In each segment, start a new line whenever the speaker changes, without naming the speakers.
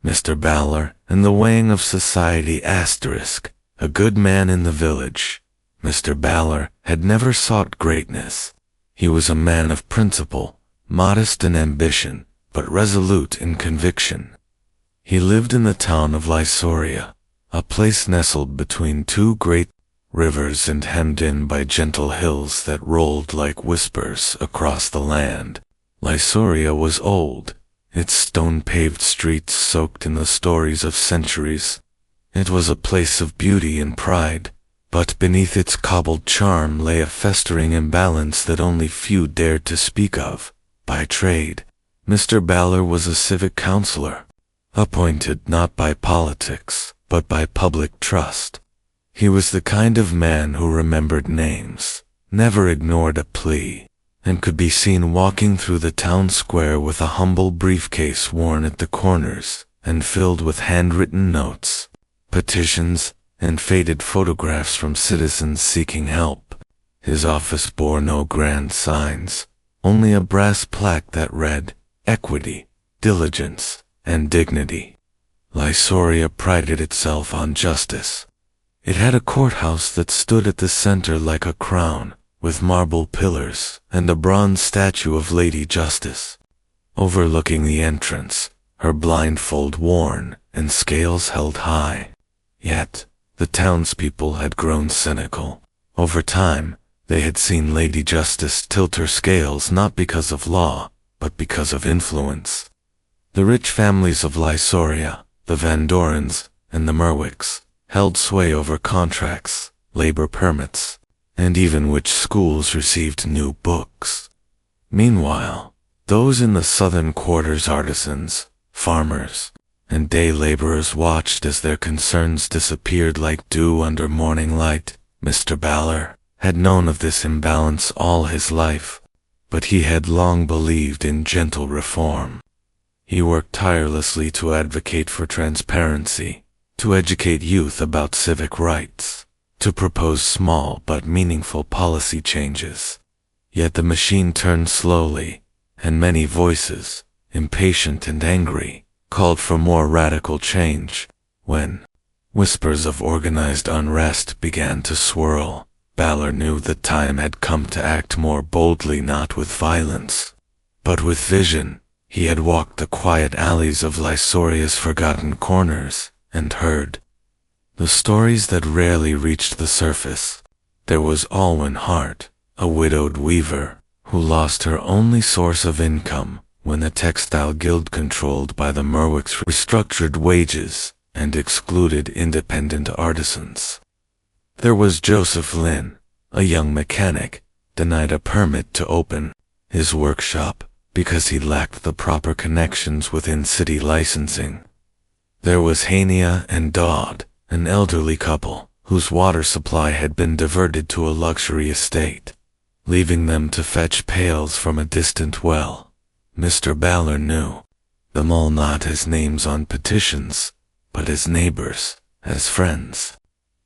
Mr. Ballar, and the weighing of society *, a good man in the village. Mr. Ballar had never sought greatness. He was a man of principle, modest in ambition, but resolute in conviction. He lived in the town of Lysoria, a place nestled between two great rivers and hemmed in by gentle hills that rolled like whispers across the land. Lysoria was old, its stone-paved streets soaked in the stories of centuries. It was a place of beauty and pride, but beneath its cobbled charm lay a festering imbalance that only few dared to speak of. By trade, Mr. Ballar was a civic councillor, appointed not by politics, but by public trust. He was the kind of man who remembered names, never ignored a plea, and could be seen walking through the town square with a humble briefcase worn at the corners and filled with handwritten notes, petitions, and faded photographs from citizens seeking help. His office bore no grand signs, only a brass plaque that read, "Equity, Diligence, and Dignity." Lysoria prided itself on justice. It had a courthouse that stood at the center like a crown, with marble pillars and a bronze statue of Lady Justice. Overlooking the entrance, her blindfold worn and scales held high. Yet, the townspeople had grown cynical. Over time, they had seen Lady Justice tilt her scales not because of law, but because of influence. The rich families of Lysoria, the Van Dorens, and the Merwicks, held sway over contracts, labor permits, and even which schools received new books. Meanwhile, those in the southern quarters, artisans, farmers, and day laborers, watched as their concerns disappeared like dew under morning light. Mr. Ballar had known of this imbalance all his life, but he had long believed in gentle reform. He worked tirelessly to advocate for transparency, to educate youth about civic rights, to propose small but meaningful policy changes. Yet the machine turned slowly, and many voices, impatient and angry, called for more radical change. When whispers of organized unrest began to swirl, Ballar knew the time had come to act more boldly, not with violence, but with vision. He had walked the quiet alleys of Lysoria's forgotten corners, and heard the stories that rarely reached the surface. There was Alwyn Hart, a widowed weaver, who lost her only source of income when the textile guild controlled by the Merwicks restructured wages and excluded independent artisans. There was Joseph Lynn, a young mechanic, denied a permit to open his workshop because he lacked the proper connections within city licensing. There was Hania and Dodd, an elderly couple, whose water supply had been diverted to a luxury estate, leaving them to fetch pails from a distant well. Mr. Ballar knew them all not as names on petitions, but as neighbors, as friends.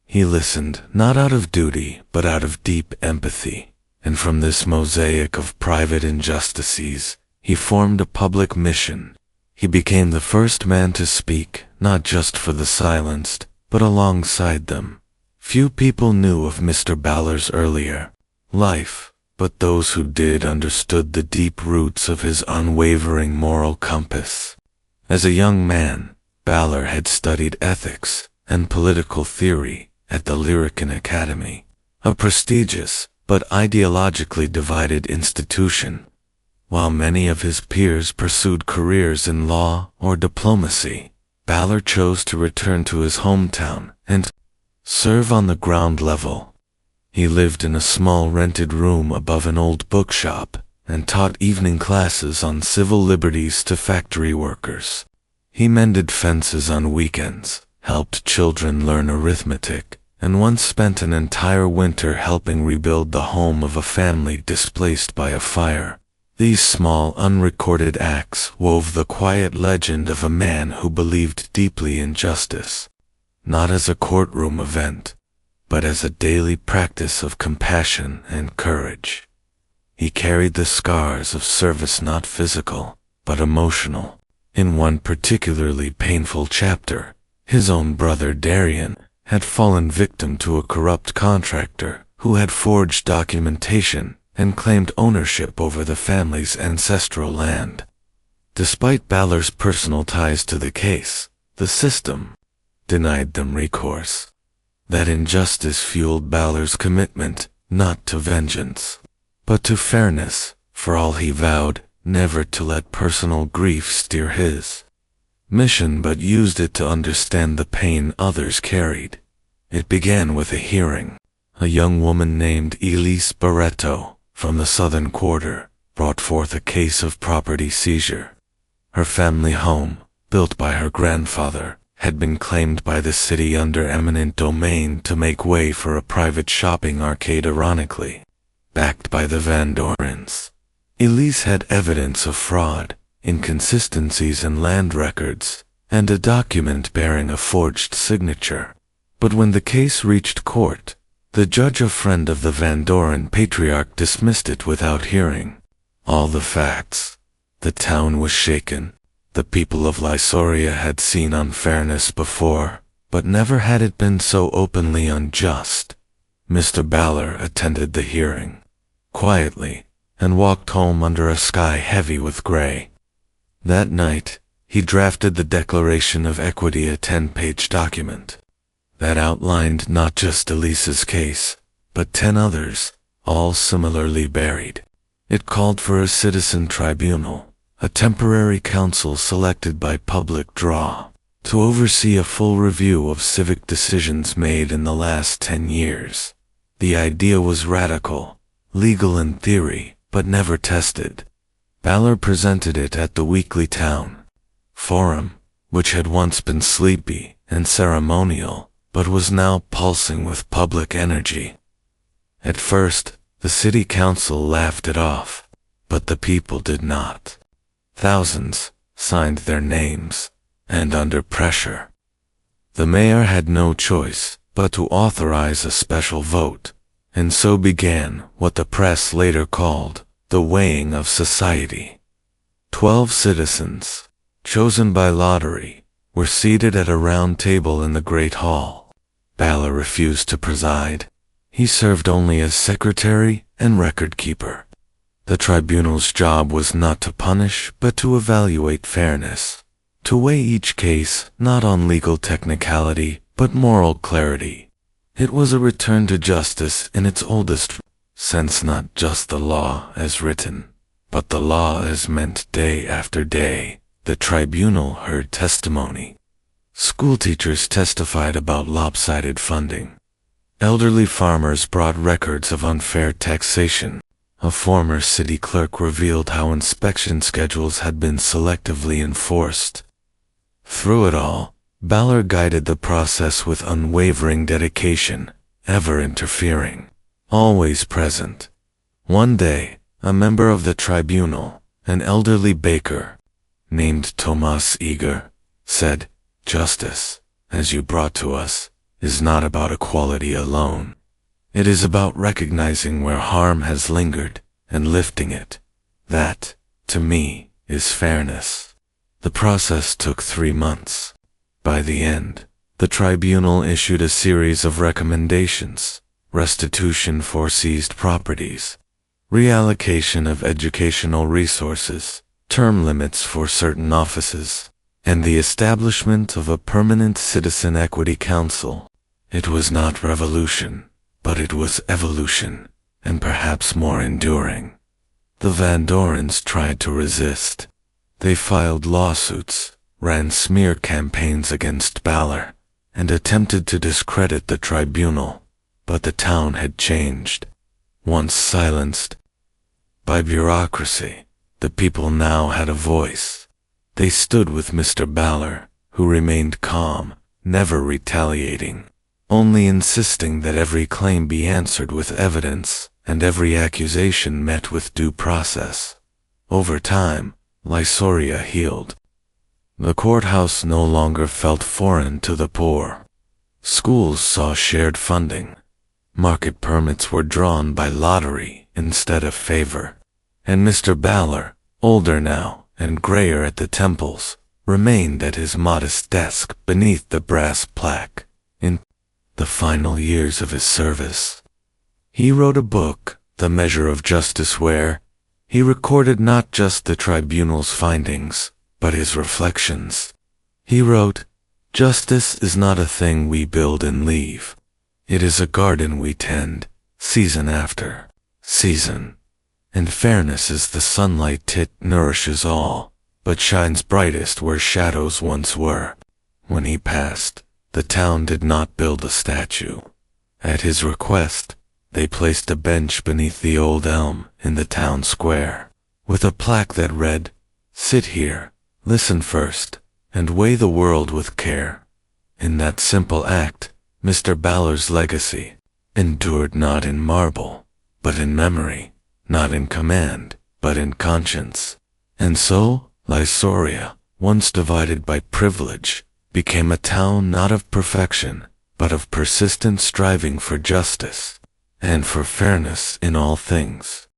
He listened, not out of duty, but out of deep empathy, and from this mosaic of private injustices, he formed a public mission. He became the first man to speak, not just for the silenced, but alongside them. Few people knew of Mr. Ballar's earlier life, but those who did understood the deep roots of his unwavering moral compass. As a young man, Ballar had studied ethics and political theory at the Lyrican Academy, a prestigious but ideologically divided institution. While many of his peers pursued careers in law or diplomacy, Ballar chose to return to his hometown and serve on the ground level. He lived in a small rented room above an old bookshop and taught evening classes on civil liberties to factory workers. He mended fences on weekends, helped children learn arithmetic, and once spent an entire winter helping rebuild the home of a family displaced by a fire. These small, unrecorded acts wove the quiet legend of a man who believed deeply in justice, not as a courtroom event, but as a daily practice of compassion and courage. He carried the scars of service, not physical, but emotional. In one particularly painful chapter, his own brother Darian had fallen victim to a corrupt contractor who had forged documentation and claimed ownership over the family's ancestral land. Despite Ballar's personal ties to the case, the system denied them recourse. That injustice fueled Ballar's commitment not to vengeance, but to fairness, for all he vowed never to let personal grief steer his mission, but used it to understand the pain others carried. It began with a hearing. A young woman named Elise Barreto, from the southern quarter, brought forth a case of property seizure. Her family home, built by her grandfather, had been claimed by the city under eminent domain to make way for a private shopping arcade, ironically backed by the Van Dorens. Elise had evidence of fraud, inconsistencies in land records, and a document bearing a forged signature. But when the case reached court, the judge, a friend of the Van Doren patriarch, dismissed it without hearing all the facts. The town was shaken. The people of Lysoria had seen unfairness before, but never had it been so openly unjust. Mr. Ballar attended the hearing quietly and walked home under a sky heavy with gray. That night, he drafted the Declaration of Equity, a 10-page document that outlined not just Elise's case, but 10 others, all similarly buried. It called for a citizen tribunal, a temporary council selected by public draw, to oversee a full review of civic decisions made in the last 10 years. The idea was radical, legal in theory, but never tested. Ballar presented it at the weekly town forum, which had once been sleepy and ceremonial, but was now pulsing with public energy. At first, the city council laughed it off, but the people did not. Thousands signed their names, and under pressure, the mayor had no choice but to authorize a special vote, and so began what the press later called the weighing of society. 12 citizens, chosen by lottery, were seated at a round table in the Great Hall. Ballar refused to preside. He served only as secretary and record keeper. The tribunal's job was not to punish, but to evaluate fairness, to weigh each case not on legal technicality, but moral clarity. It was a return to justice in its oldest sense, not just the law as written, but the law as meant day after day. The tribunal heard testimony. Schoolteachers testified about lopsided funding. Elderly farmers brought records of unfair taxation. A former city clerk revealed how inspection schedules had been selectively enforced. Through it all, Ballar guided the process with unwavering dedication, ever interfering, always present. One day, a member of the tribunal, an elderly baker named Tomas Eager, said, "Justice, as you brought to us, is not about equality alone. It is about recognizing where harm has lingered and lifting it. That, to me, is fairness." The process took 3 months. By the end, the tribunal issued a series of recommendations: restitution for seized properties, reallocation of educational resources, term limits for certain offices, and the establishment of a permanent Citizen Equity Council. It was not revolution, but it was evolution, and perhaps more enduring. The Van Dorens tried to resist. They filed lawsuits, ran smear campaigns against Ballar, and attempted to discredit the tribunal, but the town had changed. Once silenced by bureaucracy, the people now had a voice. They stood with Mr. Ballar, who remained calm, never retaliating, only insisting that every claim be answered with evidence, and every accusation met with due process. Over time, Lysoria healed. The courthouse no longer felt foreign to the poor. Schools saw shared funding. Market permits were drawn by lottery instead of favor. And Mr. Ballar, older now and grayer at the temples, remained at his modest desk beneath the brass plaque. In the final years of his service, he wrote a book, The Measure of Justice, where he recorded not just the tribunal's findings, but his reflections. He wrote, "Justice is not a thing we build and leave. It is a garden we tend, season after season. And fairness is the sunlight it nourishes all, but shines brightest where shadows once were." When he passed, the town did not build a statue. At his request, they placed a bench beneath the old elm in the town square, with a plaque that read, "Sit here, listen first, and weigh the world with care." In that simple act, Mr. Ballar's legacy endured not in marble, but in memory, not in command, but in conscience. And so, Lysoria, once divided by privilege, became a town not of perfection, but of persistent striving for justice, and for fairness in all things.